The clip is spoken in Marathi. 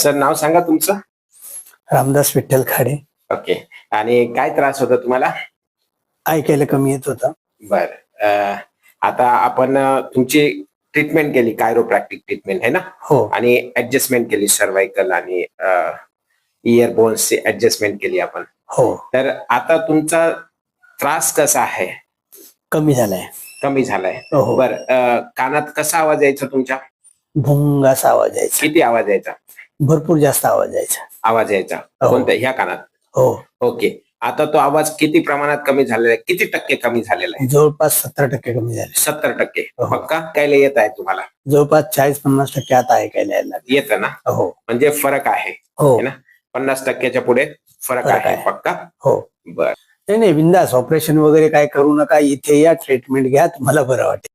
सर नाव सांगा तुमचं. रामदास विठ्ठल खाडे. ओके. आणि काय त्रास होता तुम्हाला? ऐकायला कमी येत होता. बर. आता आपण तुमची ट्रीटमेंट केली, कायरोप्रॅक्टिक ट्रीटमेंट आहे ना? हो. आणि ऍडजस्टमेंट केली, सर्वायकल आणि इयर बोन्सची ऍडजस्टमेंट केली आपण. हो. तर आता तुमचा त्रास कसा आहे? कमी झालाय. कमी झालाय. हो. बर. कानात कसा आवाज यायचा तुमच्या? भुंग असा आवाज यायचा. किती आवाज यायचा? भरपूर जास्त आवाज यायचा. आवाज यायचा. हो. कोणत्या? ह्या कानात? हो. ओके. आता तो आवाज किती प्रमाणात कमी झालेला आहे? किती टक्के कमी झालेला आहे? जवळपास 70% कमी झाले. 70%. हो. पक्का ऐकायला येत आहे तुम्हाला? जवळपास 40-50% आता ऐकायला यायला लागले. येतं ना? हो. म्हणजे फरक आहे हो. है ना? 50%च्या पुढे फरक आहे. पक्का? हो. बर. नाही बिंदास, ऑपरेशन वगैरे काय करू नका, इथे या, ट्रीटमेंट घ्या, तुम्हाला बरं वाटेल.